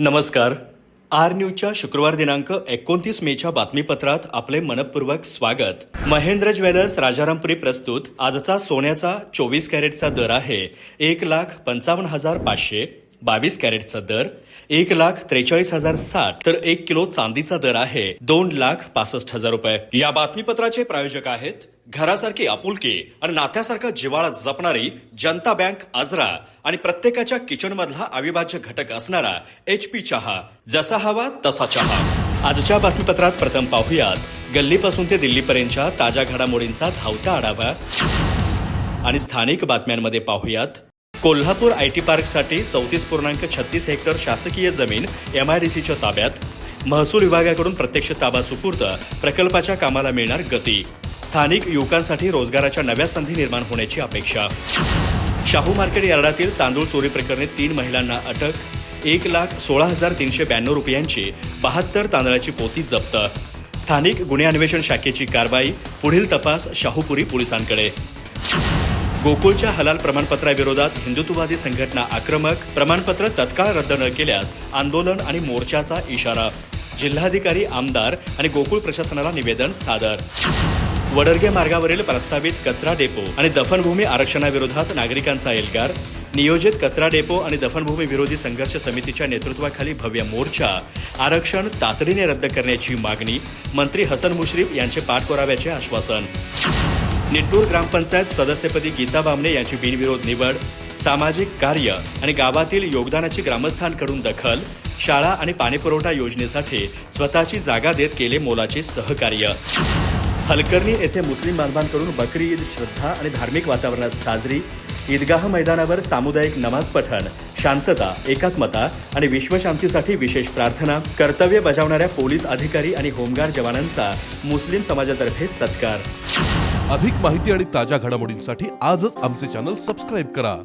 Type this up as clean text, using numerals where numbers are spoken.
नमस्कार. आर न्यूजच्या शुक्रवार दिनांक 29 मेच्या बातमीपत्रात आपले मनपूर्वक स्वागत. महेंद्र ज्वेलर्स राजारामपुरी प्रस्तुत आजचा सोन्याचा 24 कॅरेटचा दर आहे 1,55,500. 22 कॅरेटचा दर 1,43,060 तर 1 किलो चांदीचा दर आहे 2,65,000 रुपये. या बातमीपत्राचे प्रायोजक आहेत घरासारखी आपुलकी आणि नात्यासारखा जिव्हाळा जपणारी जनता बँक आजरा आणि प्रत्येकाच्या किचन मधला अविभाज्य घटक असणारा HP चहा. जसा हवा तसा चहा. आजच्या बातमीपत्रात प्रथम पाहूयात गल्लीपासून ते दिल्लीपर्यंतच्या ताज्या घडामोडींचा धावता आढावा आणि स्थानिक बातम्यांमध्ये पाहूयात कोल्हापूर IT पार्कसाठी 34.36 हेक्टर शासकीय जमीन MIDCच्या ताब्यात. महसूल विभागाकडून प्रत्यक्ष ताबा सुपूर्द. प्रकल्पाच्या कामाला मिळणार गती. स्थानिक युवकांसाठी रोजगाराच्या नव्या संधी निर्माण होण्याची अपेक्षा. शाहू मार्केट यार्डातील तांदूळ चोरी प्रकरणी 3 महिलांना अटक. 1,16,392 रुपयांची 72 तांदळाची पोती जप्त. स्थानिक गुन्हे अन्वेषण शाखेची कारवाई. पुढील तपास शाहूपुरी पोलिसांकडे. गोकुळच्या हलाल प्रमाणपत्राविरोधात हिंदुत्ववादी संघटना आक्रमक. प्रमाणपत्र तत्काळ रद्द न केल्यास आंदोलन आणि मोर्चाचा इशारा. जिल्हाधिकारी, आमदार आणि गोकुळ प्रशासनाला निवेदन सादर. वडरगे मार्गावरील प्रस्तावित कचरा डेपो आणि दफनभूमी आरक्षणाविरोधात नागरिकांचा एल्गार. नियोजित कचरा डेपो आणि दफनभूमी विरोधी संघर्ष समितीच्या नेतृत्वाखाली भव्य मोर्चा. आरक्षण तातडीने रद्द करण्याची मागणी. मंत्री हसन मुश्रीफ यांचे पाठपुराव्याचे आश्वासन. निट्टूर ग्रामपंचायत सदस्यपदी गीता बामणे यांची बिनविरोध निवड. सामाजिक कार्य आणि गावातील योगदानाची ग्रामस्थांकडून दखल. शाळा आणि पाणीपुरवठा योजनेसाठी स्वतःची जागा देत केले मोलाचे सहकार्य. हलकर्णी येथे मुस्लिम बांधवांकडून बकरी ईद श्रद्धा आणि धार्मिक वातावरणात साजरी. ईदगाह मैदानावर सामुदायिक नमाज पठण. शांतता, एकात्मता आणि विश्वशांतीसाठी विशेष प्रार्थना. कर्तव्य बजावणाऱ्या पोलीस अधिकारी आणि होमगार्ड जवानांचा मुस्लिम समाजातर्फे सत्कार. अधिक माहिती आणि ताज्या घडामोडींसाठी आजच आमचे चॅनल सबस्क्राईब करा.